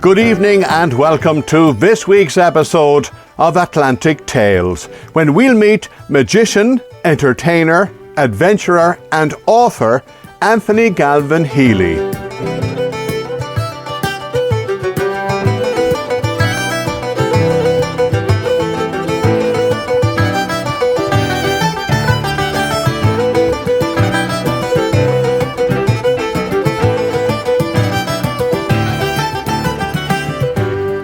Good evening and welcome to this week's episode of Atlantic Tales, when we'll meet magician, entertainer, adventurer and author Anthony Galvin-Healy.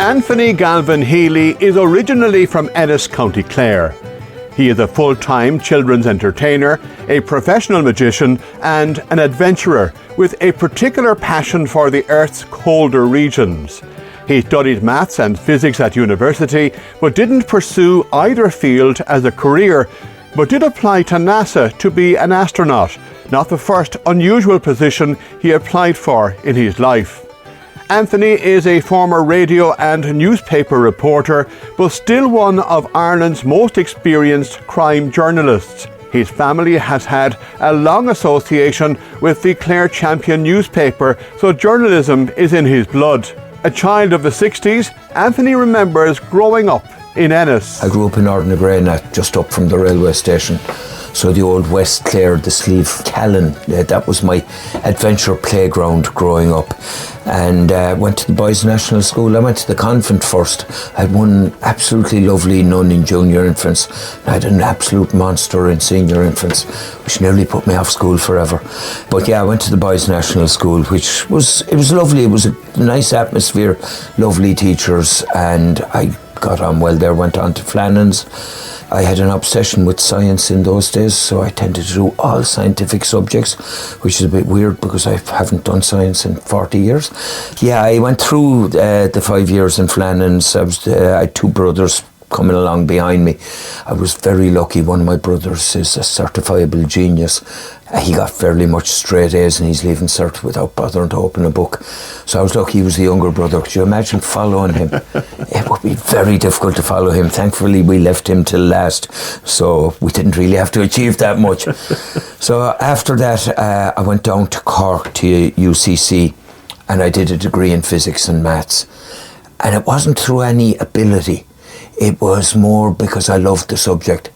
Anthony Galvin-Healy is originally from Ennis, County Clare. He is a full-time children's entertainer, a professional magician and an adventurer with a particular passion for the Earth's colder regions. He studied maths and physics at university, but didn't pursue either field as a career, but did apply to NASA to be an astronaut, not the first unusual position he applied for in his life. Anthony is a former radio and newspaper reporter, but still one of Ireland's most experienced crime journalists. His family has had a long association with the Clare Champion newspaper, so journalism is in his blood. A child of the 60s, Anthony remembers growing up in Ennis. I grew up in Ardnagrana, just up from the railway station. So the old West Clare, the Slieve Callan, that was my adventure playground growing up. And went to the Boys National School. I went to the convent first. I had one absolutely lovely nun in junior infants. I had an absolute monster in senior infants, which nearly put me off school forever. But yeah, I went to the Boys National School, which was lovely. It was a nice atmosphere, lovely teachers, and I got on well there. Went on to Flannan's. I had an obsession with science in those days, so I tended to do all scientific subjects, which is a bit weird because I haven't done science in 40 years. Yeah, I went through the 5 years in Flannan's. I had two brothers coming along behind me. I was very lucky. One of my brothers is a certifiable genius. He got fairly much straight A's and he's leaving cert without bothering to open a book. So I was lucky he was the younger brother. Could you imagine following him? It would be very difficult to follow him. Thankfully, we left him till last, so we didn't really have to achieve that much. So after that, I went down to Cork to UCC and I did a degree in physics and maths. And it wasn't through any ability. It was more because I loved the subject.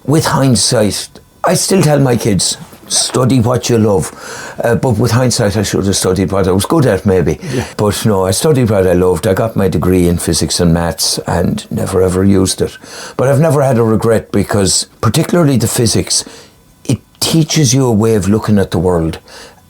With hindsight, I still tell my kids, study what you love. But with hindsight, I should have studied what I was good at, maybe. Yeah. But no, I studied what I loved. I got my degree in physics and maths and never ever used it. But I've never had a regret because, particularly the physics, it teaches you a way of looking at the world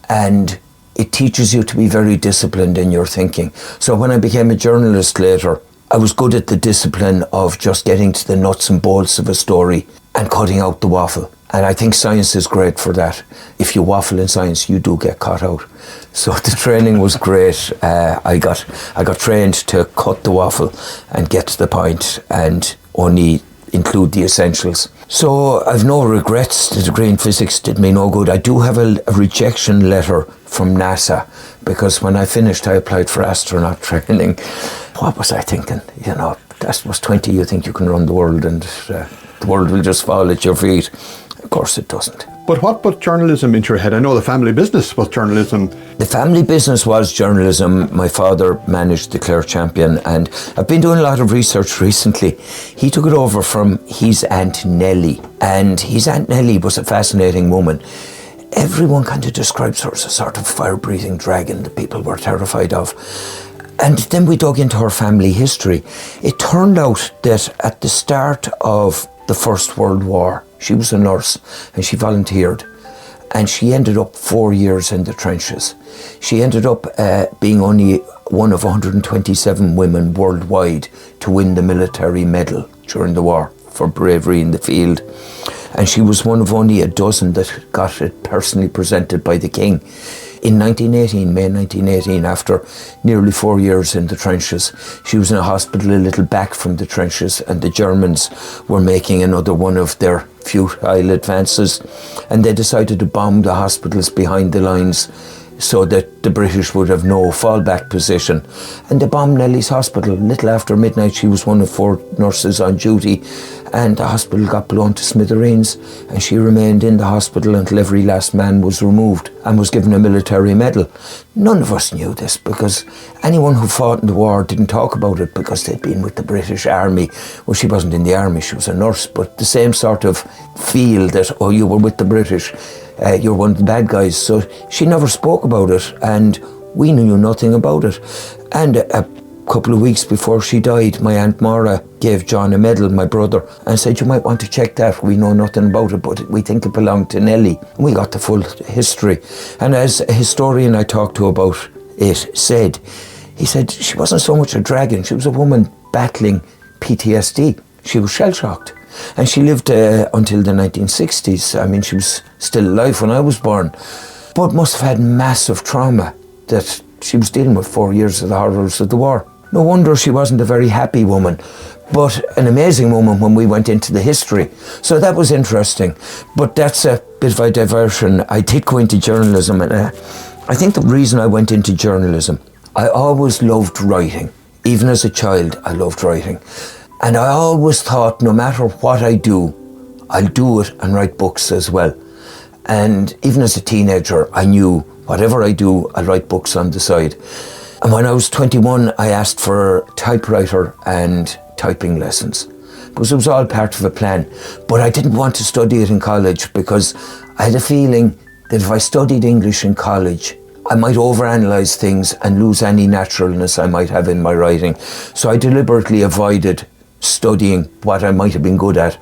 and it teaches you to be very disciplined in your thinking. So when I became a journalist later, I was good at the discipline of just getting to the nuts and bolts of a story and cutting out the waffle. And I think science is great for that. If you waffle in science, you do get caught out. So the training was great. I got trained to cut the waffle and get to the point and only include the essentials. So I've no regrets. The degree in physics did me no good. I do have a rejection letter from NASA because when I finished, I applied for astronaut training. What was I thinking? You know, that was 20, you think you can run the world and the world will just fall at your feet. Of course it doesn't. But what put journalism into your head? I know the family business was journalism. The family business was journalism. My father managed the Clare Champion and I've been doing a lot of research recently. He took it over from his Aunt Nellie, and his Aunt Nellie was a fascinating woman. Everyone kind of describes her as a sort of fire-breathing dragon that people were terrified of. And then we dug into her family history. It turned out that at the start of the First World War, she was a nurse and she volunteered. And she ended up 4 years in the trenches. She ended up being only one of 127 women worldwide to win the military medal during the war for bravery in the field. And she was one of only a dozen that got it personally presented by the King. In 1918, May 1918, after nearly 4 years in the trenches, she was in a hospital a little back from the trenches and the Germans were making another one of their futile advances and they decided to bomb the hospitals behind the lines so that the British would have no fallback position. And they bombed Nellie's hospital. Little after midnight, she was one of 4 nurses on duty, and the hospital got blown to smithereens, and she remained in the hospital until every last man was removed and was given a military medal. None of us knew this, because anyone who fought in the war didn't talk about it because they'd been with the British Army. Well, she wasn't in the army, she was a nurse, but the same sort of feel that, oh, you were with the British, you're one of the bad guys. So she never spoke about it, and we knew nothing about it. And a couple of weeks before she died, my Aunt Maura gave John a medal, my brother, and said, you might want to check that. We know nothing about it, but we think it belonged to Nellie. And we got the full history. And as a historian I talked to about it said, he said she wasn't so much a dragon, she was a woman battling PTSD. She was shell-shocked. And she lived until the 1960s. I mean, she was still alive when I was born, but must have had massive trauma that she was dealing with 4 years of the horrors of the war. No wonder she wasn't a very happy woman, but an amazing woman when we went into the history. So that was interesting, but that's a bit of a diversion. I did go into journalism, and I think the reason I went into journalism, I always loved writing. Even as a child, I loved writing. And I always thought, no matter what I do, I'll do it and write books as well. And even as a teenager, I knew whatever I do, I'll write books on the side. And when I was 21, I asked for typewriter and typing lessons, because it was all part of a plan. But I didn't want to study it in college, because I had a feeling that if I studied English in college, I might overanalyze things and lose any naturalness I might have in my writing. So I deliberately avoided studying what I might have been good at.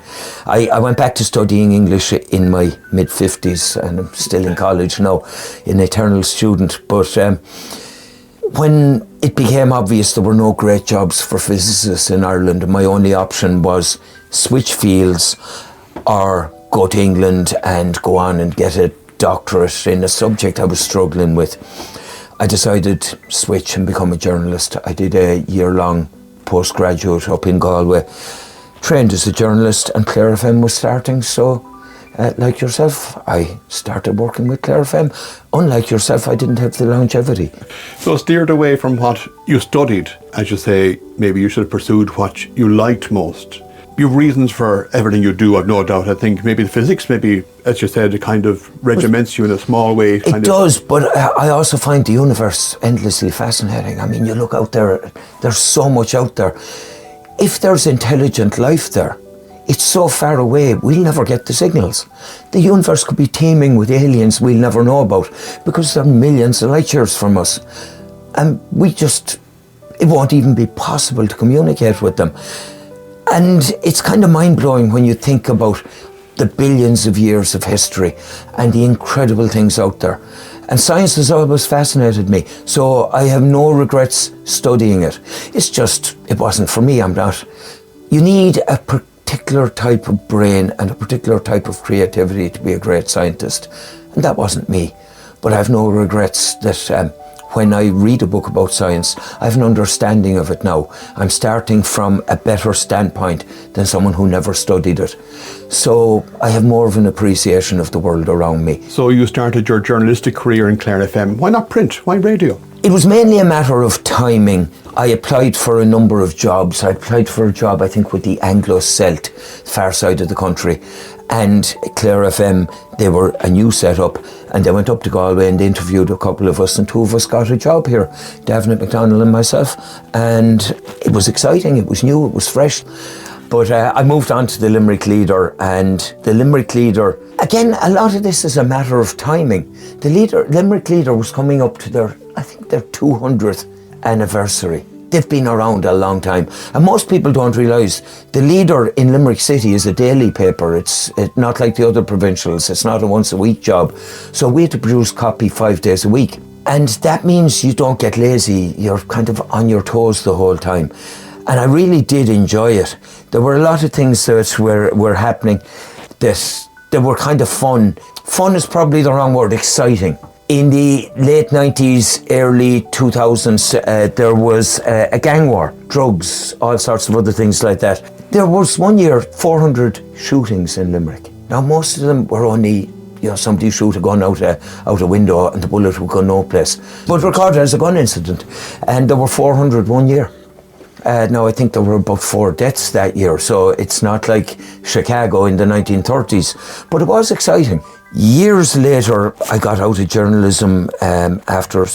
I went back to studying English in my mid-50s, and I'm still in college now, an eternal student. But when it became obvious there were no great jobs for physicists in Ireland, my only option was switch fields or go to England and go on and get a doctorate in a subject I was struggling with. I decided to switch and become a journalist. I did a year-long postgraduate up in Galway, trained as a journalist, and Clare FM was starting, so like yourself, I started working with Clare FM. Unlike yourself, I didn't have the longevity. So steered away from what you studied, as you say, maybe you should have pursued what you liked most. You have reasons for everything you do, I've no doubt. I think maybe the physics, maybe, as you said, it kind of regiments you in a small way. It does, but I also find the universe endlessly fascinating. I mean, you look out there, there's so much out there. If there's intelligent life there, it's so far away, we'll never get the signals. The universe could be teeming with aliens we'll never know about, because they're millions of light years from us. And it won't even be possible to communicate with them. And it's kind of mind-blowing when you think about the billions of years of history and the incredible things out there. And science has always fascinated me, so I have no regrets studying it. It's just, it wasn't for me, You need a particular type of brain and a particular type of creativity to be a great scientist, and that wasn't me. But I have no regrets that when I read a book about science, I have an understanding of it now. I'm starting from a better standpoint than someone who never studied it. So I have more of an appreciation of the world around me. So you started your journalistic career in Clare FM. Why not print? Why radio? It was mainly a matter of timing. I applied for a number of jobs. I applied for a job, I think, with the Anglo-Celt, far side of the country. And Clare FM, they were a new setup, and they went up to Galway and they interviewed a couple of us, and 2 of us got a job here, Davenant MacDonald and myself, and it was exciting, it was new, it was fresh. But I moved on to the Limerick Leader, and the Limerick Leader, again, a lot of this is a matter of timing. The Limerick Leader was coming up to their 200th anniversary. They've been around a long time, and most people don't realise the Leader in Limerick City is a daily paper. It's not like the other provincials. It's not a once-a-week job. So we had to produce copy 5 days a week, and that means you don't get lazy. You're kind of on your toes the whole time, and I really did enjoy it. There were a lot of things that were happening that were kind of fun. Fun is probably the wrong word. Exciting. In the late 90s, early 2000s, there was a gang war, drugs, all sorts of other things like that. There was one year 400 shootings in Limerick. Now, most of them were only somebody shoot a gun out a window and the bullet would go no place. But recorded as a gun incident. And there were 400 one year. Now, I think there were about 4 deaths that year, so it's not like Chicago in the 1930s. But it was exciting. Years later, I got out of journalism after,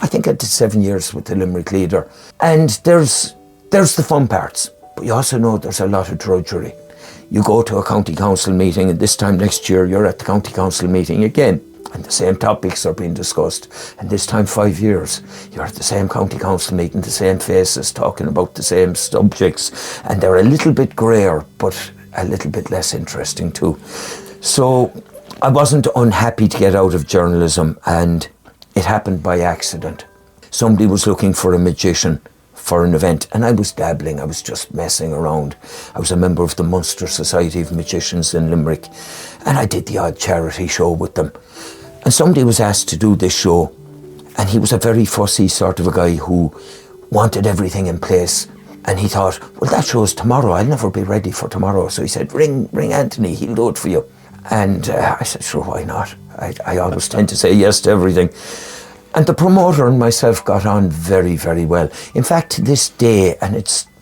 I think I did 7 years with the Limerick Leader. And there's the fun parts, but you also know there's a lot of drudgery. You go to a county council meeting, and this time next year you're at the county council meeting again, and the same topics are being discussed. And this time 5 years, you're at the same county council meeting, the same faces talking about the same subjects, and they're a little bit greyer, but a little bit less interesting too. So I wasn't unhappy to get out of journalism, and it happened by accident. Somebody was looking for a magician for an event, and I was dabbling, I was just messing around. I was a member of the Munster Society of Magicians in Limerick, and I did the odd charity show with them. And somebody was asked to do this show, and he was a very fussy sort of a guy who wanted everything in place. And he thought, well, that show's tomorrow, I'll never be ready for tomorrow. So he said, ring Anthony, he'll do it for you. And I said, sure, why not? I always tend to say yes to everything. And the promoter and myself got on very, very well. In fact, to this day, and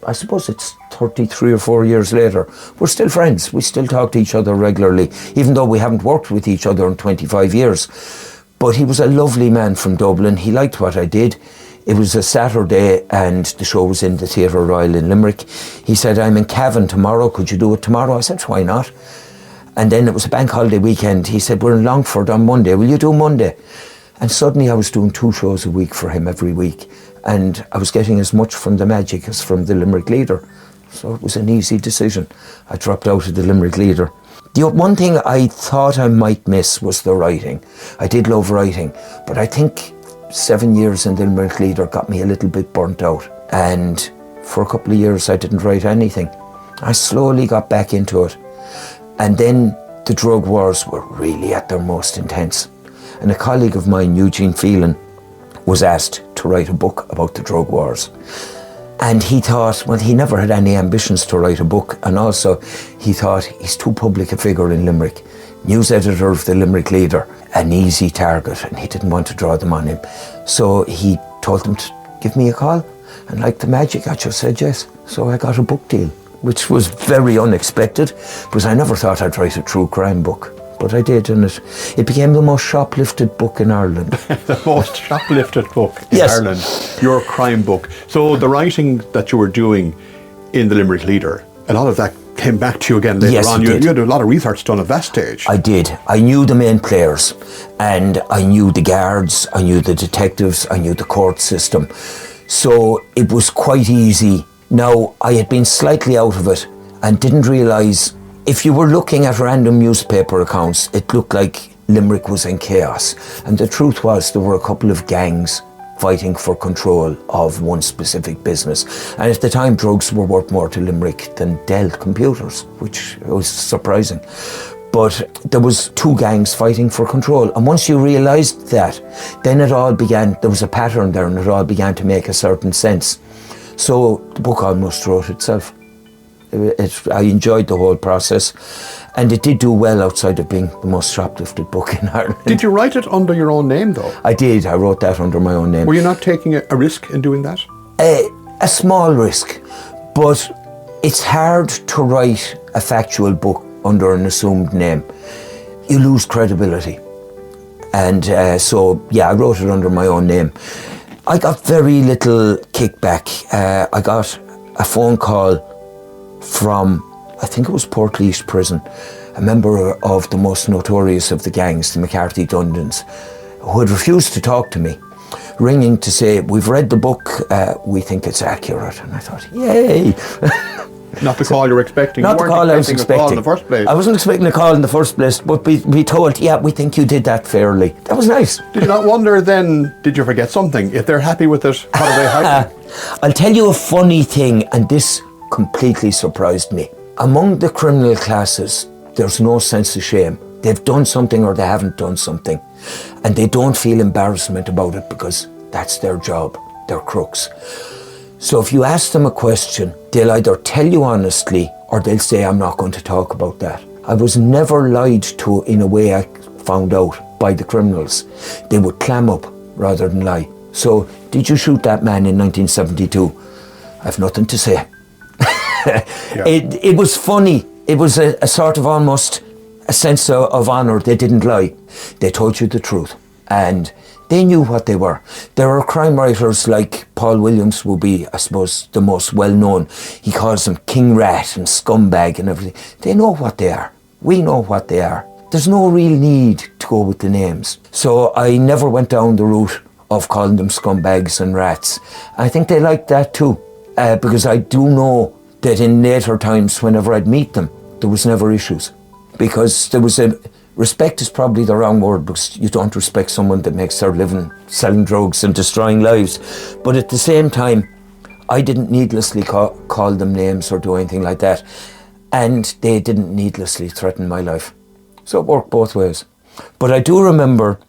I suppose it's 33 or 4 years later, we're still friends. We still talk to each other regularly, even though we haven't worked with each other in 25 years. But he was a lovely man from Dublin. He liked what I did. It was a Saturday and the show was in the Theatre Royal in Limerick. He said, I'm in Cavan tomorrow, could you do it tomorrow? I said, why not? And then it was a bank holiday weekend. He said, we're in Longford on Monday, will you do Monday? And suddenly I was doing 2 shows a week for him every week. And I was getting as much from the Magic as from the Limerick Leader. So it was an easy decision. I dropped out of the Limerick Leader. The one thing I thought I might miss was the writing. I did love writing, but I think 7 years in the Limerick Leader got me a little bit burnt out. And for a couple of years I didn't write anything. I slowly got back into it. And then the drug wars were really at their most intense. And a colleague of mine, Eugene Phelan, was asked to write a book about the drug wars. And he thought, well, he never had any ambitions to write a book. And also he thought, he's too public a figure in Limerick. News editor of the Limerick Leader, an easy target, and he didn't want to draw them on him. So he told them to give me a call. And like the magic, I just said yes. So I got a book deal, which was very unexpected, because I never thought I'd write a true crime book. But I did, and it became the most shoplifted book in Ireland. The most shoplifted book in Yes. Ireland, your crime book. So the writing that you were doing in the Limerick Leader, a lot of that came back to you again later Yes, on. it You did. had a lot of research done at that stage. I did. I knew the main players, and I knew the guards, I knew the detectives, I knew the court system. So it was quite easy. Now, I had been slightly out of it and didn't realise, if you were looking at random newspaper accounts, it looked like Limerick was in chaos. And the truth was, there were a couple of gangs fighting for control of one specific business. And at the time, drugs were worth more to Limerick than Dell computers, which was surprising. But there was 2 gangs fighting for control. And once you realised that, then it all began, there was a pattern there, and it all began to make a certain sense. So the book almost wrote itself. I enjoyed the whole process, and it did do well outside of being the most shoplifted book in Ireland. Did you write it under your own name, though? I did. I wrote that under my own name. Were you not taking a risk in doing that? A small risk, but it's hard to write a factual book under an assumed name. You lose credibility. And so, yeah, I wrote it under my own name. I got very little kickback. I got a phone call from, I think it was Portlaoise Prison, a member of the most notorious of the gangs, the McCarthy Dundons, who had refused to talk to me, ringing to say, we've read the book, we think it's accurate. And I thought, yay! Not the call you were expecting. Not the call I was expecting. A call in the first place. I wasn't expecting a call in the first place, but be told, yeah, we think you did that fairly. That was nice. Did you not wonder then, did you forget something? If they're happy with it, what are they hiding? I'll tell you a funny thing, and this completely surprised me. Among the criminal classes, there's no sense of shame. They've done something or they haven't done something, and they don't feel embarrassment about it because that's their job. They're crooks. So if you ask them a question, they'll either tell you honestly or they'll say, I'm not going to talk about that. I was never lied to in a way I found out by the criminals, they would clam up rather than lie. So, did you shoot that man in 1972? I've nothing to say. Yeah. It was funny. It was a sort of almost a sense of honour. They didn't lie. They told you the truth. And they knew what they were. There are crime writers like Paul Williams would be, I suppose, the most well-known. He calls them king rat and scumbag and everything. They know what they are. We know what they are. There's no real need to go with the names. So I never went down the route of calling them scumbags and rats. I think they liked that too, because I do know that in later times, whenever I'd meet them, there was never issues. Because there was respect is probably the wrong word, because you don't respect someone that makes their living selling drugs and destroying lives. But at the same time, I didn't needlessly call them names or do anything like that. And they didn't needlessly threaten my life. So it worked both ways. But I do remember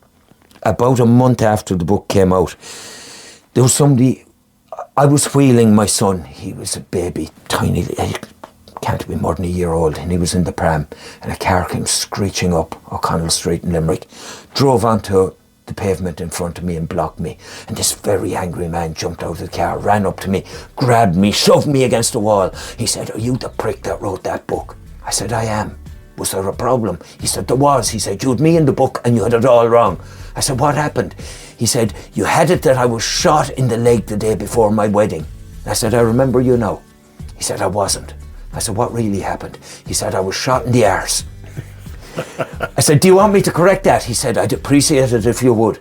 about a month after the book came out, there was somebody, I was wheeling my son. He was a baby, tiny, can't be more than a year old, and he was in the pram, and a car came screeching up O'Connell Street in Limerick, drove onto the pavement in front of me and blocked me. And this very angry man jumped out of the car, ran up to me, grabbed me, shoved me against the wall. He said, "Are you the prick that wrote that book?" I said, "I am." "Was there a problem?" He said, "There was." He said, "You had me in the book and you had it all wrong." I said, "What happened?" He said, "You had it that I was shot in the leg the day before my wedding." I said, "I remember you now." He said, "I wasn't." I said, "What really happened?" He said, "I was shot in the arse." I said, "Do you want me to correct that?" He said, "I'd appreciate it if you would."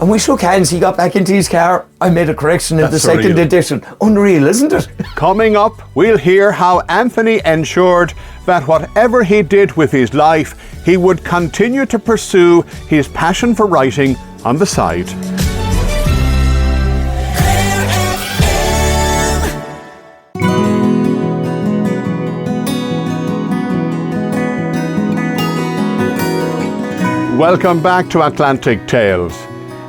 And we shook hands. He got back into his car. I made a correction in the second edition. Unreal, isn't it? Coming up, we'll hear how Anthony ensured that whatever he did with his life, he would continue to pursue his passion for writing on the side. Welcome back to Atlantic Tales.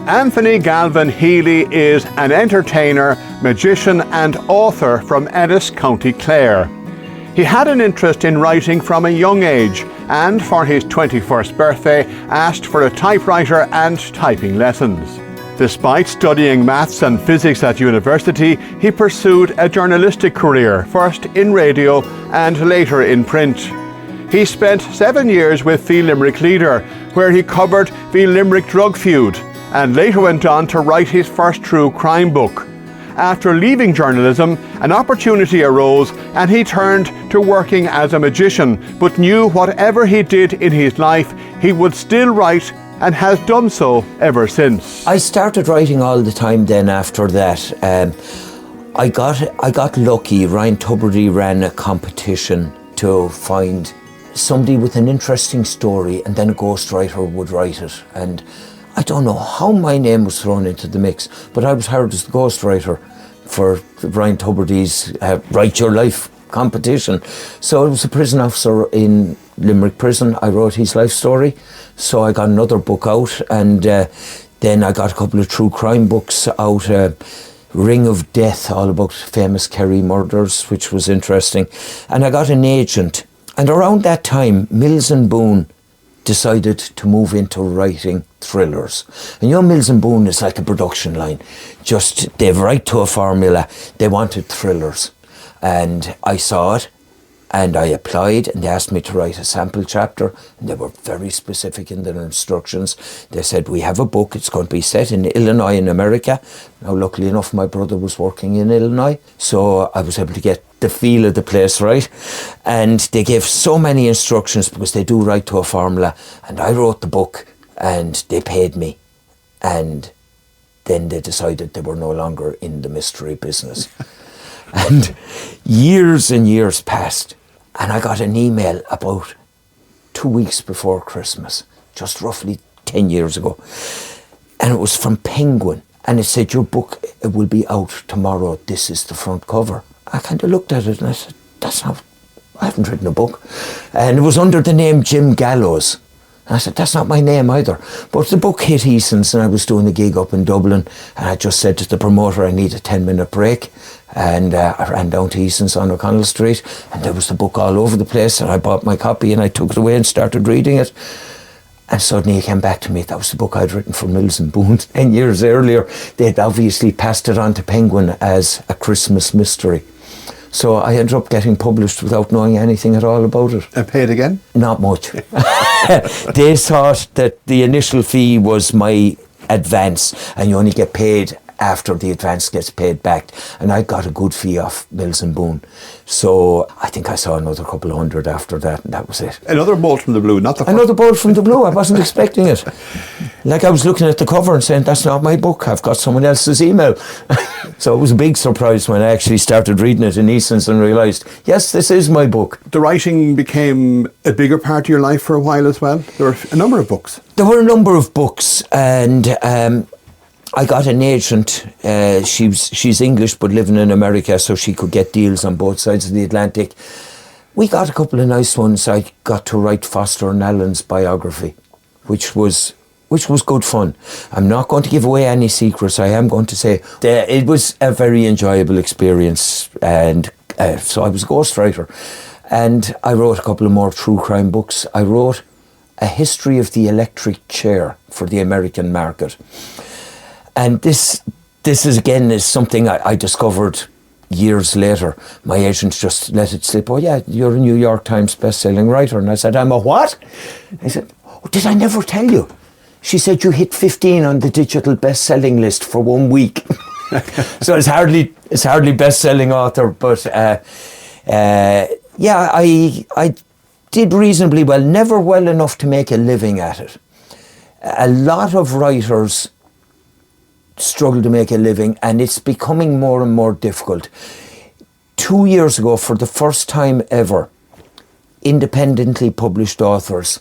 Anthony Galvin-Healy is an entertainer, magician and author from Ennis, County Clare. He had an interest in writing from a young age and for his 21st birthday asked for a typewriter and typing lessons. Despite studying maths and physics at university, he pursued a journalistic career, first in radio and later in print. He spent 7 years with the Limerick Leader, where he covered the Limerick drug feud, and later went on to write his first true crime book. After leaving journalism, an opportunity arose and he turned to working as a magician, but knew whatever he did in his life, he would still write and has done so ever since. I started writing all the time then after that. I got lucky. Ryan Tubridy ran a competition to find somebody with an interesting story, and then a ghostwriter would write it. And I don't know how my name was thrown into the mix, but I was hired as the ghostwriter for Ryan Tubridy's Write Your Life competition. So I was a prison officer in Limerick Prison. I wrote his life story. So I got another book out, and then I got a couple of true crime books out. Ring of Death, all about famous Kerry murders, which was interesting. And I got an agent. And around that time, Mills and Boon decided to move into writing thrillers. And you know, Mills and Boon is like a production line. Just, they've right to a formula. They wanted thrillers. And I saw it, and I applied, and they asked me to write a sample chapter, and they were very specific in their instructions. They said, "We have a book, it's going to be set in Illinois in America." Now, luckily enough, my brother was working in Illinois, so I was able to get the feel of the place right. And they gave so many instructions, because they do write to a formula, and I wrote the book, and they paid me. And then they decided they were no longer in the mystery business. And years passed, and I got an email about 2 weeks before Christmas, just roughly 10 years ago. And it was from Penguin, and it said, "Your book will be out tomorrow. This is the front cover." I kind of looked at it and I said, I haven't written a book. And it was under the name Jim Gallows. And I said, that's not my name either. But the book hit Eason's, and I was doing a gig up in Dublin, and I just said to the promoter, I need a 10-minute break. And I ran down to Eason's on O'Connell Street, and there was the book all over the place, and I bought my copy and I took it away and started reading it. And suddenly it came back to me. That was the book I'd written for Mills and Boon 10 years earlier. They'd obviously passed it on to Penguin as a Christmas mystery. So I ended up getting published without knowing anything at all about it. And paid again? Not much. They thought that the initial fee was my advance, and you only get paid after the advance gets paid back. And I got a good fee off Mills and Boon. So I think I saw another couple of hundred after that, and that was it. Another bolt from the blue, not the first. Another bolt from the blue. I wasn't expecting it. Like, I was looking at the cover and saying, that's not my book, I've got someone else's email. So it was a big surprise when I actually started reading it in Easton's and realised, yes, this is my book. The writing became a bigger part of your life for a while as well. There were a number of books. There were a number of books, and I got an agent. She's English but living in America, so she could get deals on both sides of the Atlantic. We got a couple of nice ones. I got to write Foster and Allen's biography, which was good fun. I'm not going to give away any secrets. I am going to say that it was a very enjoyable experience, and so I was a ghostwriter. And I wrote a couple of more true crime books. I wrote a history of the electric chair for the American market. And this is something I discovered years later. My agent just let it slip. Oh yeah, you're a New York Times best-selling writer. And I said, I'm a what? I said, oh, did I never tell you? She said, you hit 15 on the digital best-selling list for 1 week. So it's hardly best-selling author, but yeah, I did reasonably well. Never well enough to make a living at it. A lot of writers struggle to make a living, and it's becoming more and more difficult. 2 years ago, for the first time ever, independently published authors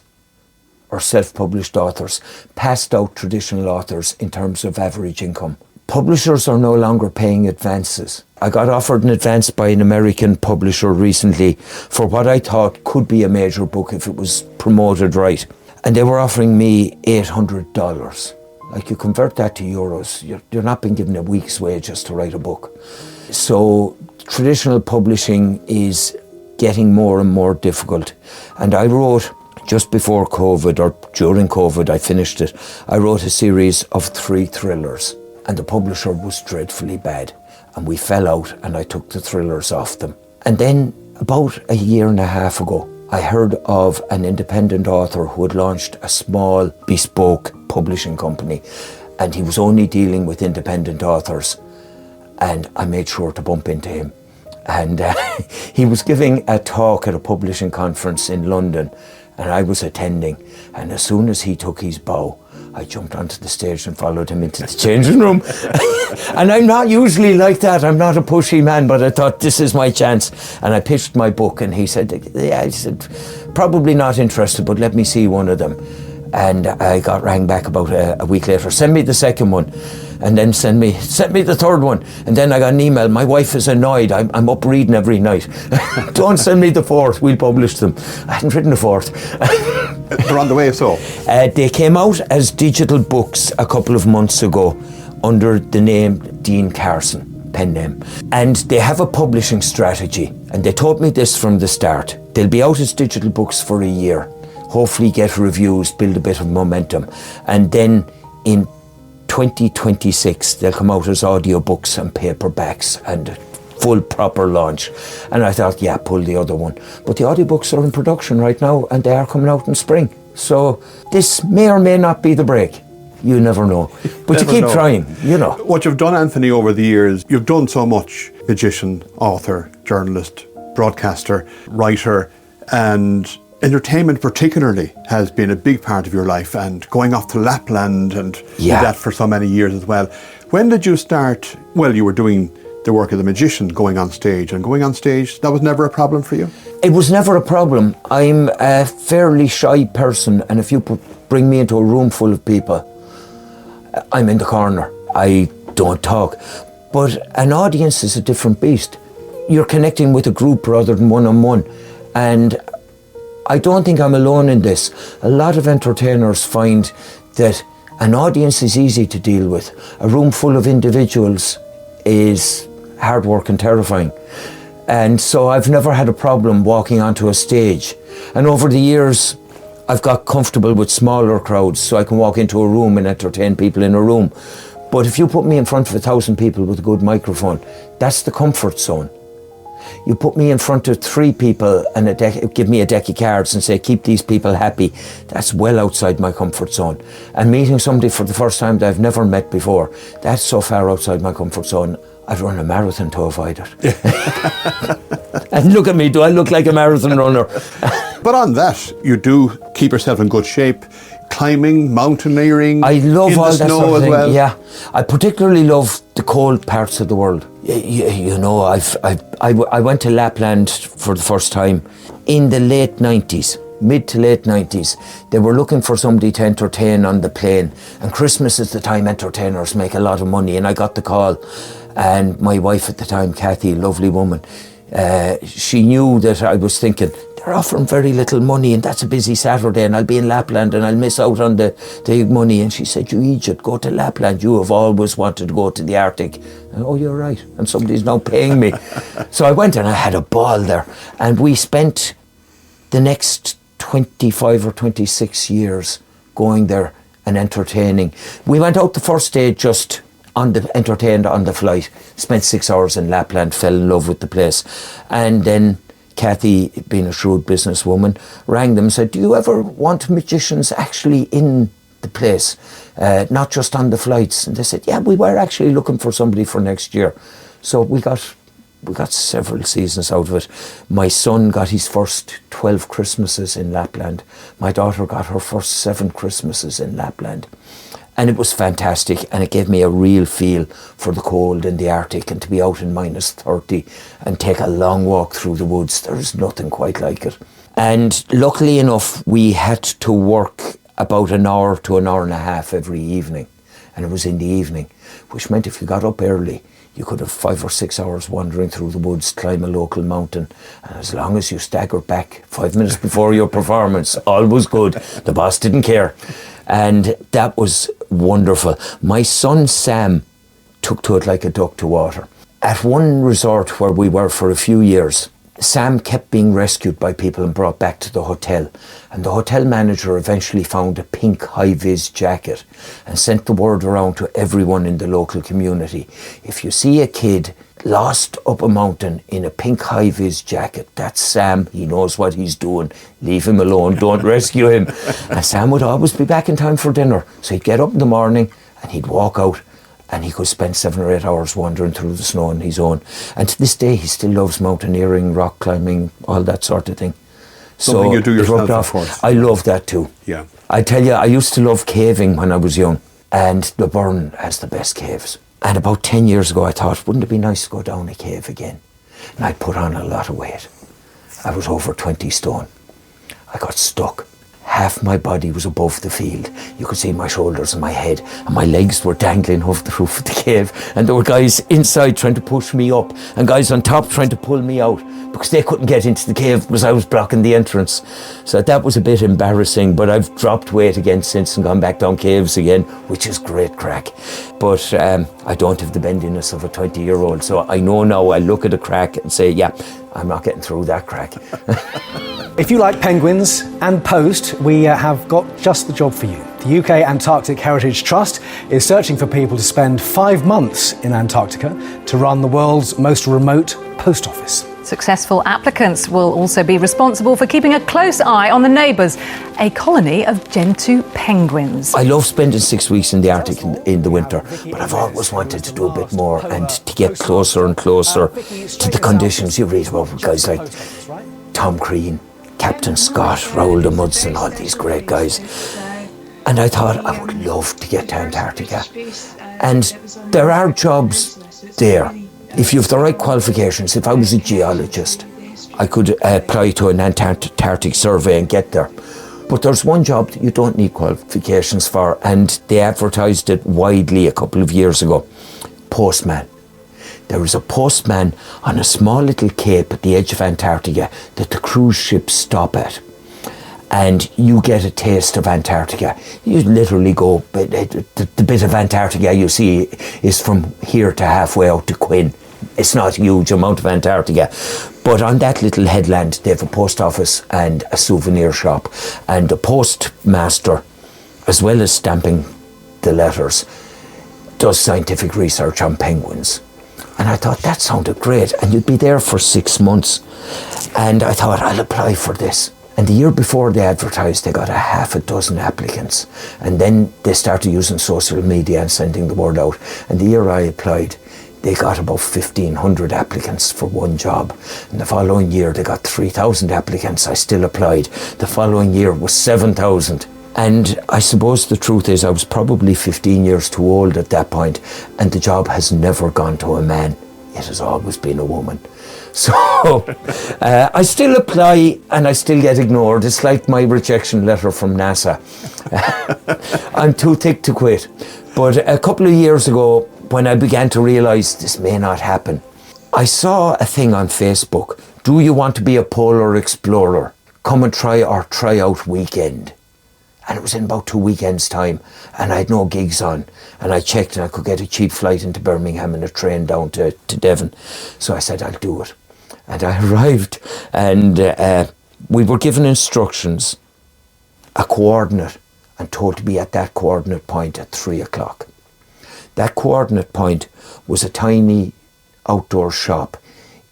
or self-published authors passed out traditional authors in terms of average income. Publishers are no longer paying advances. I got offered an advance by an American publisher recently for what I thought could be a major book if it was promoted right. And they were offering me $800. Like, you convert that to euros, you're not being given a week's wages to write a book. So traditional publishing is getting more and more difficult. And I wrote, just before COVID, or during COVID, I finished it, I wrote a series of 3 thrillers, and the publisher was dreadfully bad. And we fell out, and I took the thrillers off them. And then, about a year and a half ago, I heard of an independent author who had launched a small, bespoke publishing company, and he was only dealing with independent authors. And I made sure to bump into him. And he was giving a talk at a publishing conference in London, and I was attending. And as soon as he took his bow, I jumped onto the stage and followed him into the changing room. And I'm not usually like that. I'm not a pushy man, but I thought, this is my chance. And I pitched my book, and he said, yeah, he said, probably not interested, but let me see one of them. And I got rang back about a week later, send me the second one, and then send me the third one. And then I got an email, my wife is annoyed, I'm up reading every night. Don't send me the fourth, we'll publish them. I hadn't written the fourth. They're on the way, so? They came out as digital books a couple of months ago under the name Dean Carson, pen name. And they have a publishing strategy, and they told me this from the start. They'll be out as digital books for a year, hopefully get reviews, build a bit of momentum, and then in 2026 they'll come out as audiobooks and paperbacks and full proper launch. And I thought, yeah, pull the other one. But the audiobooks are in production right now, and they are coming out in spring. So this may or may not be the break. You never know. But you keep trying, you know. What you've done, Anthony, over the years, you've done so much. Magician, author, journalist, broadcaster, writer, and entertainment particularly has been a big part of your life, and going off to Lapland and did that for so many years as well. When did you start? Well, you were doing the work of the magician, going on stage, that was never a problem for you? It was never a problem. I'm a fairly shy person, and if you bring me into a room full of people, I'm in the corner. I don't talk. But an audience is a different beast. You're connecting with a group rather than one-on-one. And I don't think I'm alone in this. A lot of entertainers find that an audience is easy to deal with. A room full of individuals is hard work and terrifying. And so I've never had a problem walking onto a stage. And over the years, I've got comfortable with smaller crowds, so I can walk into a room and entertain people in a room. But if you put me in front of 1,000 people with a good microphone, that's the comfort zone. You put me in front of 3 people and give me a deck of cards and say, keep these people happy. That's well outside my comfort zone. And meeting somebody for the first time that I've never met before, that's so far outside my comfort zone. I'd run a marathon to avoid it. And look at me, do I look like a marathon runner? But on that, you do keep yourself in good shape. Climbing, mountaineering, I love in all the that snow sort of as thing. well. Yeah, I particularly love the cold parts of the world. You know, I went to Lapland for the first time in the late 90s, mid to late 90s. They were looking for somebody to entertain on the plane, and Christmas is the time entertainers make a lot of money. And I got the call, and my wife at the time, Kathy, lovely woman, she knew that I was thinking, they're offering very little money and that's a busy Saturday and I'll be in Lapland and I'll miss out on the money. And she said, you Egypt, go to Lapland. You have always wanted to go to the Arctic. And, oh, you're right. And somebody's now paying me. So I went and I had a ball there. And we spent the next 25 or 26 years going there and entertaining. We went out the first day just entertained on the flight, spent 6 hours in Lapland, fell in love with the place. And then Kathy, being a shrewd businesswoman, rang them and said, do you ever want magicians actually in the place, not just on the flights? And they said, yeah, we were actually looking for somebody for next year. So we got several seasons out of it. My son got his first 12 Christmases in Lapland. My daughter got her first 7 Christmases in Lapland. And it was fantastic, and it gave me a real feel for the cold in the Arctic, and to be out in minus 30 and take a long walk through the woods. There's nothing quite like it. And luckily enough, we had to work about an hour to an hour and a half every evening, and it was in the evening, which meant if you got up early, you could have 5 or 6 hours wandering through the woods, climb a local mountain, and as long as you staggered back 5 minutes before your performance, all was good. The boss didn't care. And that was wonderful. My son Sam took to it like a duck to water. At one resort where we were for a few years, Sam kept being rescued by people and brought back to the hotel. And the hotel manager eventually found a pink high-vis jacket and sent the word around to everyone in the local community. If you see a kid lost up a mountain in a pink high-vis jacket, that's Sam. He knows what he's doing. Leave him alone. Don't rescue him. And Sam would always be back in time for dinner. So he'd get up in the morning and he'd walk out, and he could spend 7 or 8 hours wandering through the snow on his own. And to this day, he still loves mountaineering, rock climbing, all that sort of thing. Something you do yourself, of course. I love that too. Yeah. I tell you, I used to love caving when I was young, and the Burren has the best caves. And about 10 years ago, I thought, wouldn't it be nice to go down a cave again? And I'd put on a lot of weight. I was over 20 stone. I got stuck. Half my body was above the field. You could see my shoulders and my head, and my legs were dangling off the roof of the cave. And there were guys inside trying to push me up, and guys on top trying to pull me out, because they couldn't get into the cave because I was blocking the entrance. So that was a bit embarrassing, but I've dropped weight again since and gone back down caves again, which is great crack. But I don't have the bendiness of a 20-year-old, so I know now I look at a crack and say, yeah, I'm not getting through that crack. If you like penguins and post, we have got just the job for you. The UK Antarctic Heritage Trust is searching for people to spend 5 months in Antarctica to run the world's most remote post office. Successful applicants will also be responsible for keeping a close eye on the neighbours, a colony of Gentoo penguins. I love spending 6 weeks in the Arctic in the winter, but I've always wanted to do a bit more and to get closer and closer to the conditions. You read about guys like Tom Crean, Captain Scott, Raoul de Mudson, all these great guys. And I thought I would love to get to Antarctica. And there are jobs there. If you have the right qualifications, if I was a geologist, I could apply to an Antarctic survey and get there. But there's one job that you don't need qualifications for, and they advertised it widely a couple of years ago. Postman. There is a postman on a small little cape at the edge of Antarctica that the cruise ships stop at. And you get a taste of Antarctica. You literally go, the bit of Antarctica you see is from here to halfway out to Quinn. It's not a huge amount of Antarctica. But on that little headland, they have a post office and a souvenir shop. And the postmaster, as well as stamping the letters, does scientific research on penguins. And I thought, that sounded great. And you'd be there for 6 months. And I thought, I'll apply for this. And the year before they advertised, they got a half a dozen applicants. And then they started using social media and sending the word out. And the year I applied, they got about 1,500 applicants for one job. And the following year, they got 3,000 applicants. I still applied. The following year was 7,000. And I suppose the truth is I was probably 15 years too old at that point, and the job has never gone to a man. It has always been a woman. So I still apply and I still get ignored. It's like my rejection letter from NASA. I'm too thick to quit. But a couple of years ago, when I began to realise this may not happen, I saw a thing on Facebook. Do you want to be a polar explorer? Come and try our tryout weekend. And it was in about 2 weekends' time, and I had no gigs on. And I checked and I could get a cheap flight into Birmingham and a train down to Devon. So I said, I'll do it. And I arrived, and we were given instructions, a coordinate, and told to be at that coordinate point at 3 o'clock. That coordinate point was a tiny outdoor shop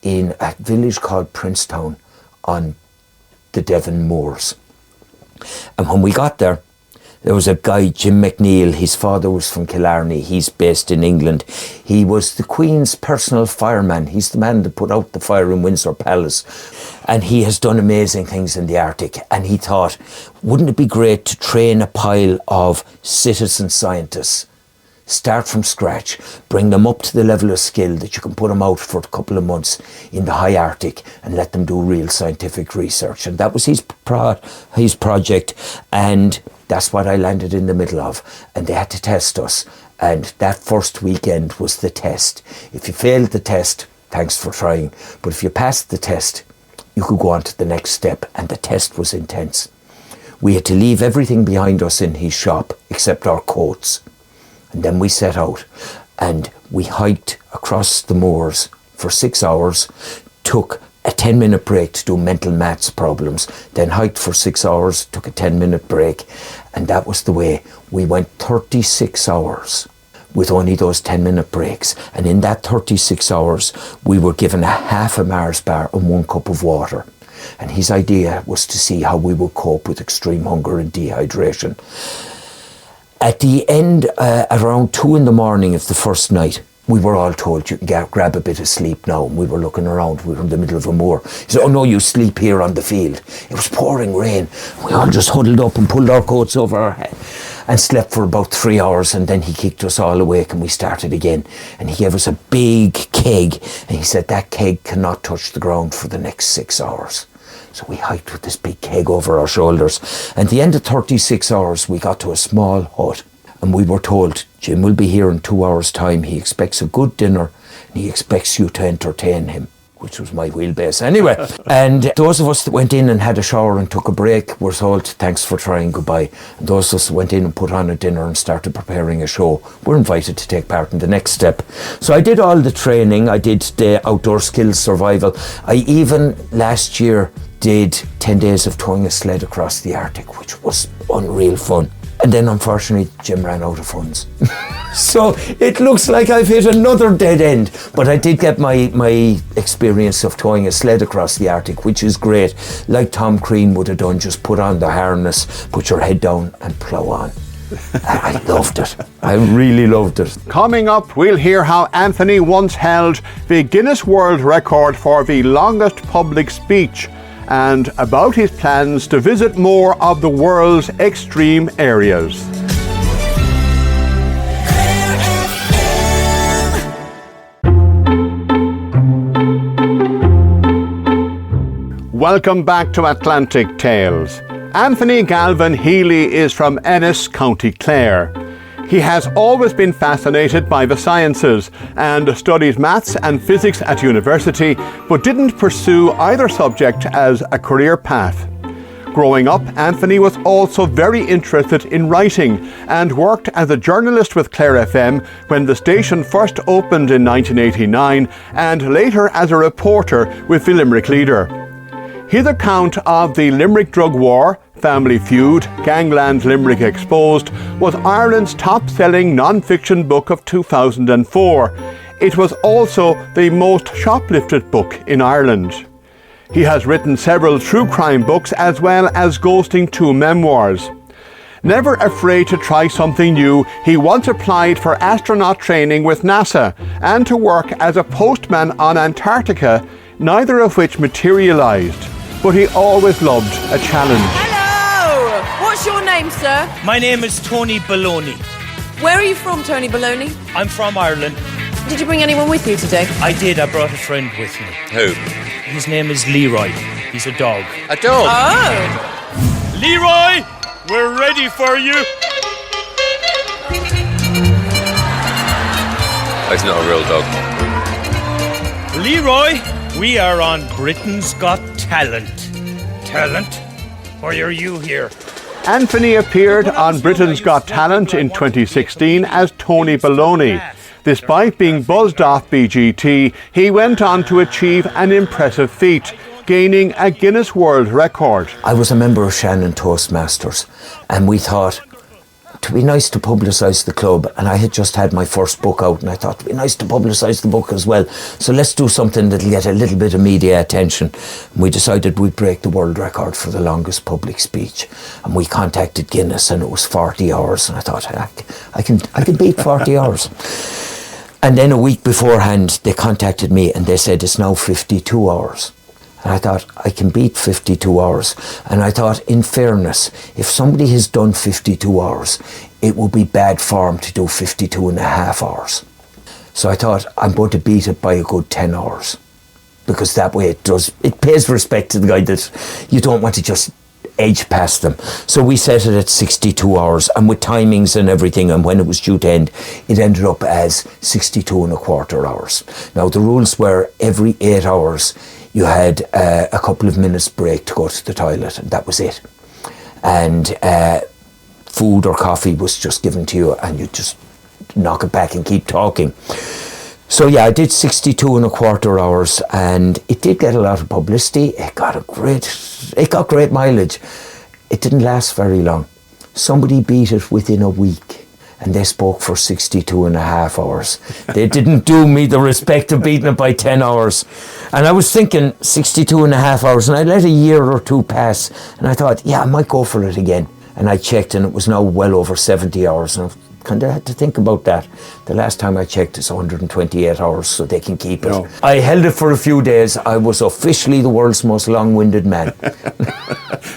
in a village called Princetown on the Devon Moors. And when we got there, there was a guy, Jim McNeil. His father was from Killarney. He's based in England. He was the Queen's personal fireman. He's the man that put out the fire in Windsor Palace. And he has done amazing things in the Arctic. And he thought, wouldn't it be great to train a pile of citizen scientists? Start from scratch, bring them up to the level of skill that you can put them out for a couple of months in the high Arctic and let them do real scientific research. And that was his project, and that's what I landed in the middle of. And they had to test us, and that first weekend was the test. If you failed the test, thanks for trying, but if you passed the test, you could go on to the next step, and the test was intense. We had to leave everything behind us in his shop except our coats. And then we set out and we hiked across the moors for 6 hours, took a 10-minute break to do mental maths problems, then hiked for 6 hours, took a 10-minute break, and that was the way. We went 36 hours with only those 10-minute breaks. And in that 36 hours, we were given a half a Mars bar and 1 cup of water. And his idea was to see how we would cope with extreme hunger and dehydration. At the end, around 2 in the morning of the first night, we were all told you can grab a bit of sleep now. And we were looking around, we were in the middle of a moor. He said, oh no, you sleep here on the field. It was pouring rain. We all just huddled up and pulled our coats over our head and slept for about 3 hours, and then he kicked us all awake and we started again. And he gave us a big keg and he said that keg cannot touch the ground for the next 6 hours. So we hiked with this big keg over our shoulders. And at the end of 36 hours, we got to a small hut. And we were told, Jim will be here in 2 hours' time. He expects a good dinner and he expects you to entertain him, which was my wheelbase anyway. And those of us that went in and had a shower and took a break were told, thanks for trying, goodbye. And those of us that went in and put on a dinner and started preparing a show were invited to take part in the next step. So I did all the training. I did the outdoor skills survival. I even last year did 10 days of towing a sled across the Arctic, which was unreal fun. And then unfortunately, Jim ran out of funds. So it looks like I've hit another dead end. But I did get my experience of towing a sled across the Arctic, which is great. Like Tom Crean would have done, just put on the harness, put your head down and plough on. I loved it. I really loved it. Coming up, we'll hear how Anthony once held the Guinness World Record for the longest public speech, and about his plans to visit more of the world's extreme areas. Welcome back to Atlantic Tales. Anthony Galvin-Healy is from Ennis, County Clare. He has always been fascinated by the sciences and studied maths and physics at university, but didn't pursue either subject as a career path. Growing up, Anthony was also very interested in writing and worked as a journalist with Clare FM when the station first opened in 1989 and later as a reporter with the Limerick Leader. His account of the Limerick Drug War, Family Feud, Gangland Limerick Exposed was Ireland's top-selling non-fiction book of 2004. It was also the most shoplifted book in Ireland. He has written several true crime books as well as ghosting 2 memoirs. Never afraid to try something new, he once applied for astronaut training with NASA and to work as a postman on Antarctica, neither of which materialised. But he always loved a challenge. Hello! What's your name, sir? My name is Tony Baloney. Where are you from, Tony Baloney? I'm from Ireland. Did you bring anyone with you today? I did. I brought a friend with me. Who? His name is Leroy. He's a dog. A dog? Oh! Leroy! We're ready for you! That's not a real dog. Leroy, we are on Britain's Got Talent. Talent? Why are you here? Anthony appeared on Britain's Got Talent in 2016 as Tony Baloney. Despite being buzzed off BGT, he went on to achieve an impressive feat, gaining a Guinness World Record. I was a member of Shannon Toastmasters, and we thought it'd be nice to publicise the club, and I had just had my first book out, and I thought it'd be nice to publicise the book as well. So let's do something that'll get a little bit of media attention. And we decided we'd break the world record for the longest public speech, and we contacted Guinness, and it was 40 hours, and I thought I can beat 40 hours. And then a week beforehand, they contacted me, and they said it's now 52 hours. And I thought, I can beat 52 hours. And I thought, in fairness, if somebody has done 52 hours, it would be bad form to do 52 and a half hours. So I thought, I'm going to beat it by a good 10 hours. Because that way it pays respect to the guy that you don't want to just edge past them. So we set it at 62 hours, and with timings and everything, and when it was due to end, it ended up as 62 and a quarter hours. Now the rules were every 8 hours, you had a couple of minutes break to go to the toilet, and that was it. And food or coffee was just given to you, and you just knock it back and keep talking. So yeah, I did 62 and a quarter hours, and it did get a lot of publicity. It got great mileage. It didn't last very long. Somebody beat it within a week, and they spoke for 62 and a half hours. They didn't do me the respect of beating it by 10 hours. And I was thinking 62 and a half hours, and I let a year or two pass, and I thought, yeah, I might go for it again. And I checked, and it was now well over 70 hours, and I kind of had to think about that. The last time I checked, it's 128 hours, so they can keep it. No. I held it for a few days. I was officially the world's most long-winded man.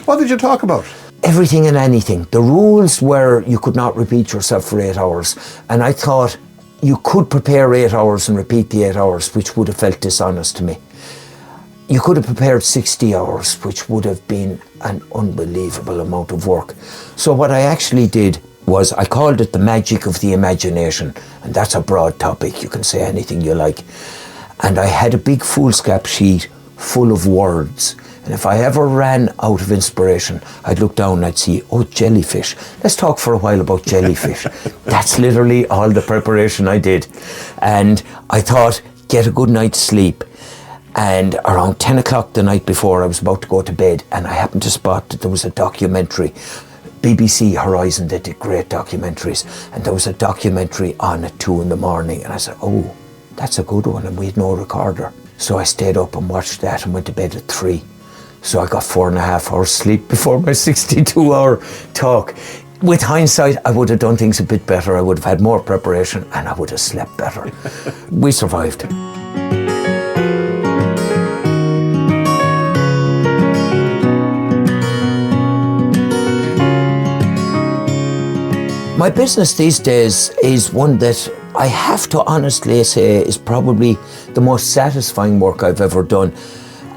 What did you talk about? Everything and anything. The rules were you could not repeat yourself for 8 hours. And I thought you could prepare 8 hours and repeat the 8 hours, which would have felt dishonest to me. You could have prepared 60 hours, which would have been an unbelievable amount of work. So what I actually did was I called it the magic of the imagination, and that's a broad topic. You can say anything you like. And I had a big foolscap sheet full of words, and if I ever ran out of inspiration, I'd look down and I'd see, oh, jellyfish. Let's talk for a while about jellyfish. That's literally all the preparation I did. And I thought, get a good night's sleep. And around 10 o'clock the night before, I was about to go to bed, and I happened to spot that there was a documentary, BBC Horizon, they did great documentaries, and there was a documentary on at 2 in the morning, and I said, oh, that's a good one, and we had no recorder. So I stayed up and watched that and went to bed at 3. So I got 4.5 hours sleep before my 62-hour talk. With hindsight, I would have done things a bit better. I would have had more preparation, and I would have slept better. We survived. My business these days is one that I have to honestly say is probably the most satisfying work I've ever done.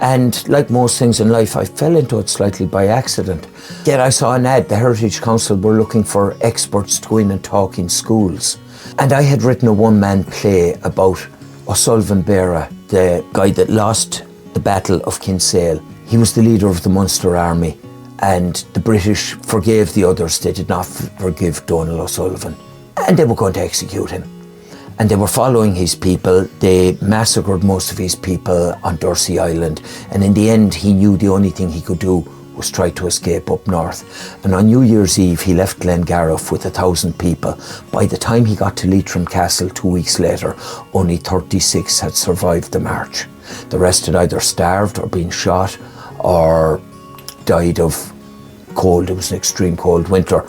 And like most things in life, I fell into it slightly by accident. Yet I saw an ad, the Heritage Council were looking for experts to go in and talk in schools. And I had written a one-man play about O'Sullivan Beara, the guy that lost the Battle of Kinsale. He was the leader of the Munster Army, and the British forgave the others. They did not forgive Donal O'Sullivan, and they were going to execute him. And they were following his people. They massacred most of his people on Dursey Island, and in the end he knew the only thing he could do was try to escape up north. And on New Year's Eve he left Glengariff with 1,000 people. By the time he got to Leitrim Castle 2 weeks later, only 36 had survived the march. The rest had either starved or been shot or died of cold. It was an extreme cold winter.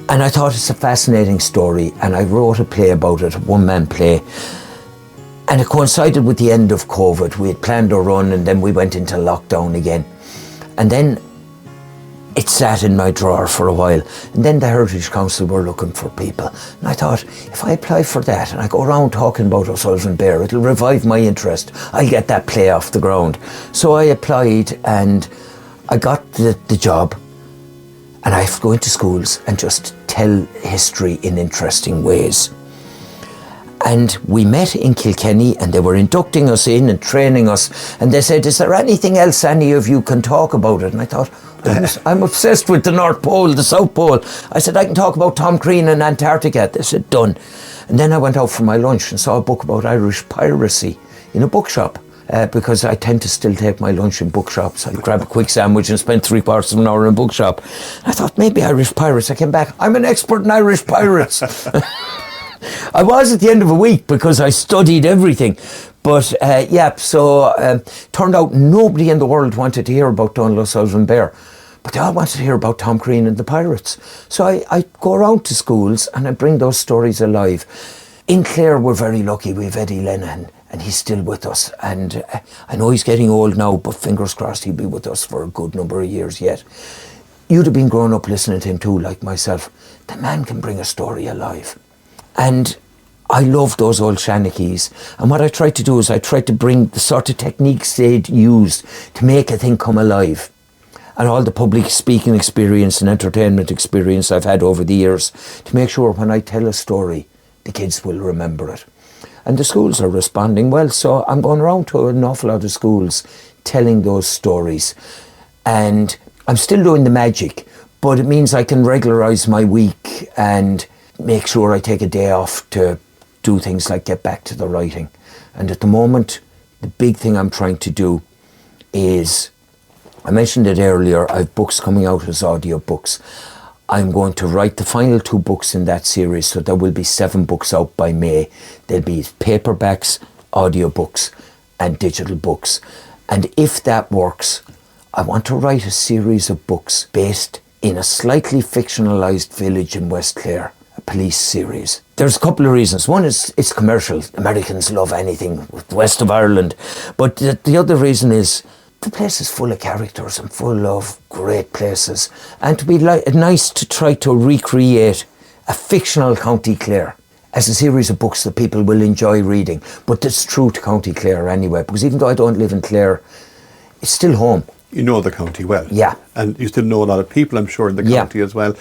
And I thought it's a fascinating story, and I wrote a play about it, a one-man play. And it coincided with the end of COVID. We had planned a run and then we went into lockdown again. And then it sat in my drawer for a while. And then the Heritage Council were looking for people. And I thought, if I apply for that and I go around talking about O'Sullivan Bear, it'll revive my interest. I'll get that play off the ground. So I applied and I got the job. And I have to go into schools and just tell history in interesting ways. And we met in Kilkenny and they were inducting us in and training us. And they said, is there anything else any of you can talk about it? And I thought, I'm obsessed with the North Pole, the South Pole. I said, I can talk about Tom Crean and Antarctica. They said, done. And then I went out for my lunch and saw a book about Irish piracy in a bookshop. Because I tend to still take my lunch in bookshops. I'd grab a quick sandwich and spend 3/4 of an hour in a bookshop. I thought, maybe Irish pirates. I came back, I'm an expert in Irish pirates. I was at the end of a week because I studied everything. But turned out nobody in the world wanted to hear about Donal O'Sullivan Bear. But they all wanted to hear about Tom Crean and the pirates. So I go around to schools and I bring those stories alive. In Clare, we're very lucky. We have Eddie Lenihan, and he's still with us. And I know he's getting old now, but fingers crossed he'll be with us for a good number of years yet. You'd have been growing up listening to him too, like myself. The man can bring a story alive. And I love those old shanachis. And what I try to do is I try to bring the sort of techniques they'd used to make a thing come alive. And all the public speaking experience and entertainment experience I've had over the years to make sure when I tell a story, the kids will remember it. And the schools are responding well, so I'm going around to an awful lot of schools telling those stories. And I'm still doing the magic, but it means I can regularise my week and make sure I take a day off to do things like get back to the writing. And at the moment, the big thing I'm trying to do is, I mentioned it earlier, I have books coming out as audiobooks. I'm going to write the final 2 books in that series, so there will be 7 books out by May. There'll be paperbacks, audiobooks, and digital books. And if that works, I want to write a series of books based in a slightly fictionalised village in West Clare, a police series. There's a couple of reasons. One is it's commercial. Americans love anything with the west of Ireland. But the other reason is the place is full of characters and full of great places. And to be nice to try to recreate a fictional County Clare as a series of books that people will enjoy reading. But it's true to County Clare anyway, because even though I don't live in Clare, it's still home. You know the county well. Yeah. And you still know a lot of people, I'm sure, in the county as well.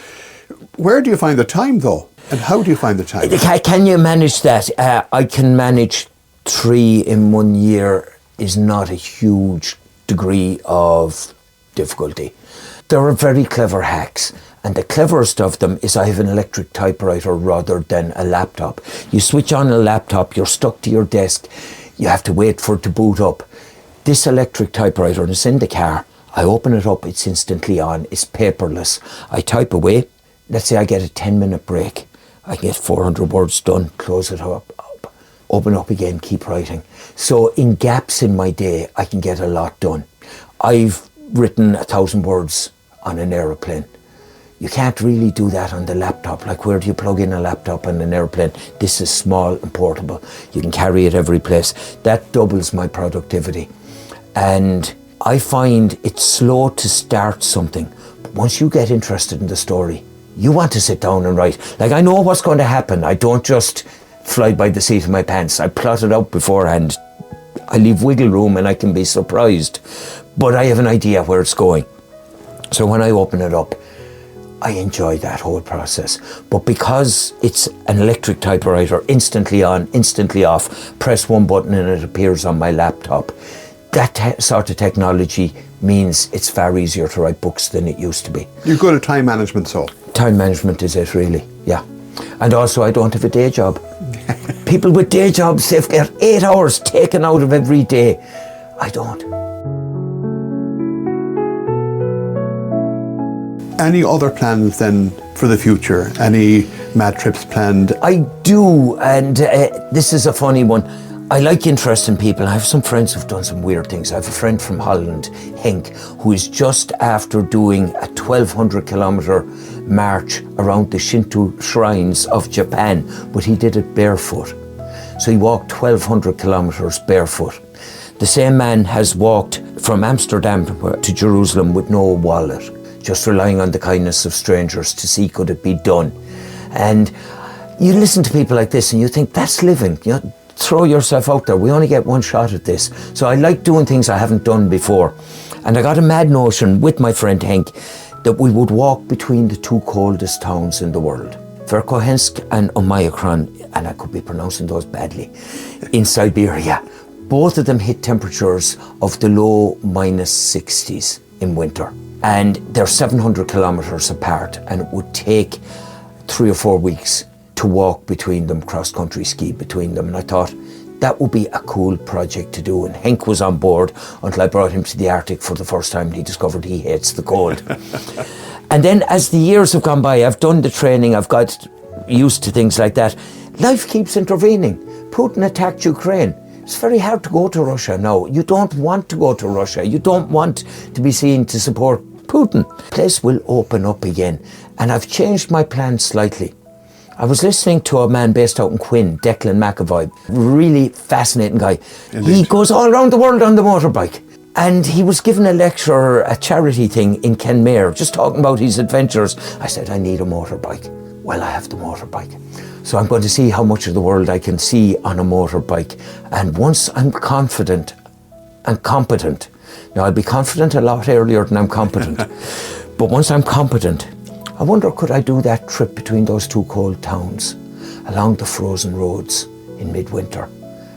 Where do you find the time, though? And how do you find the time? Can you manage that? I can manage 3 in 1 year. Is not a huge degree of difficulty. There are very clever hacks, and the cleverest of them is I have an electric typewriter rather than a laptop. You switch on a laptop, you're stuck to your desk, you have to wait for it to boot up. This electric typewriter is in the car, I open it up, it's instantly on, it's paperless. I type away, let's say I get a 10-minute break, I get 400 words done, close it up, open up again, keep writing. So in gaps in my day, I can get a lot done. I've written 1,000 words on an aeroplane. You can't really do that on the laptop. Like, where do you plug in a laptop on an airplane? This is small and portable. You can carry it every place. That doubles my productivity. And I find it's slow to start something. But once you get interested in the story, you want to sit down and write. Like, I know what's going to happen. I don't just fly by the seat of my pants. I plot it out beforehand. I leave wiggle room and I can be surprised. But I have an idea where it's going. So when I open it up, I enjoy that whole process. But because it's an electric typewriter, instantly on, instantly off, press one button and it appears on my laptop, that sort of technology means it's far easier to write books than it used to be. You're good at time management, so. Time management is it, really, yeah. And also, I don't have a day job. People with day jobs, they've got 8 hours taken out of every day. I don't. Any other plans then for the future? Any mad trips planned? I do, and this is a funny one. I like interesting people. I have some friends who've done some weird things. I have a friend from Holland, Henk, who is just after doing a 1,200 kilometre march around the Shinto shrines of Japan, but he did it barefoot. So he walked 1,200 kilometres barefoot. The same man has walked from Amsterdam to Jerusalem with no wallet, just relying on the kindness of strangers to see could it be done. And you listen to people like this and you think, that's living. You know, throw yourself out there. We only get one shot at this. So I like doing things I haven't done before. And I got a mad notion with my friend Henk that we would walk between the two coldest towns in the world, Verkhovensk and Oymyakon, and I could be pronouncing those badly, in Siberia. Both of them hit temperatures of the low -60s in winter. And they're 700 kilometres apart, and it would take 3 or 4 weeks to walk between them, cross-country ski between them. And I thought that would be a cool project to do. And Henk was on board until I brought him to the Arctic for the first time and he discovered he hates the cold. And then as the years have gone by, I've done the training, I've got used to things like that. Life keeps intervening. Putin attacked Ukraine. It's very hard to go to Russia now. You don't want to go to Russia. You don't want to be seen to support Putin. The place will open up again. And I've changed my plans slightly. I was listening to a man based out in Quinn, Declan McAvoy, really fascinating guy. Indeed. He goes all around the world on the motorbike. And he was given a lecture, a charity thing in Kenmare, just talking about his adventures. I said, I need a motorbike. Well, I have the motorbike. So I'm going to see how much of the world I can see on a motorbike. And once I'm confident and competent, now I'll be confident a lot earlier than I'm competent, but once I'm competent, I wonder, could I do that trip between those two cold towns along the frozen roads in midwinter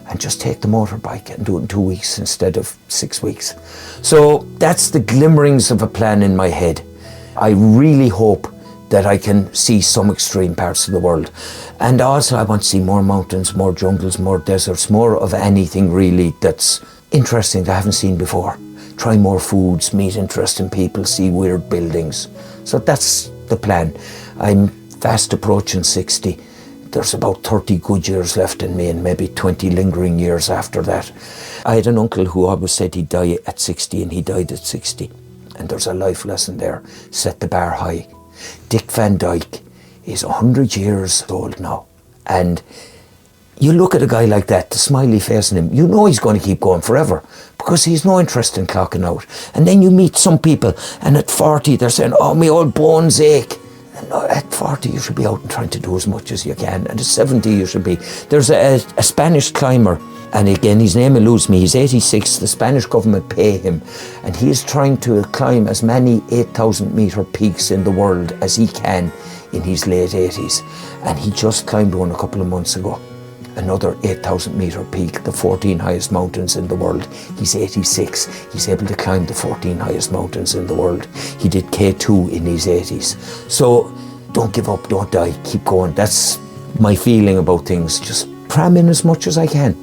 and just take the motorbike and do it in 2 weeks instead of 6 weeks? So that's the glimmerings of a plan in my head. I really hope that I can see some extreme parts of the world. And also I want to see more mountains, more jungles, more deserts, more of anything really that's interesting that I haven't seen before. Try more foods, meet interesting people, see weird buildings. So that's the plan. I'm fast approaching 60. There's about 30 good years left in me and maybe 20 lingering years after that. I had an uncle who always said he'd die at 60 and he died at 60. And there's a life lesson there. Set the bar high. Dick Van Dyke is 100 years old now. And you look at a guy like that, the smiley face on him, you know he's going to keep going forever because he's no interest in clocking out. And then you meet some people and at 40 they're saying, oh, my old bones ache. And at 40 you should be out and trying to do as much as you can. And at 70 you should be. There's a Spanish climber, and again his name eludes me, he's 86, the Spanish government pay him, and he is trying to climb as many 8,000 metre peaks in the world as he can in his late 80s. And he just climbed one a couple of months ago. Another 8,000 metre peak, the 14 highest mountains in the world. He's 86. He's able to climb the 14 highest mountains in the world. He did K2 in his 80s. So don't give up, don't die, keep going. That's my feeling about things. Just cram in as much as I can.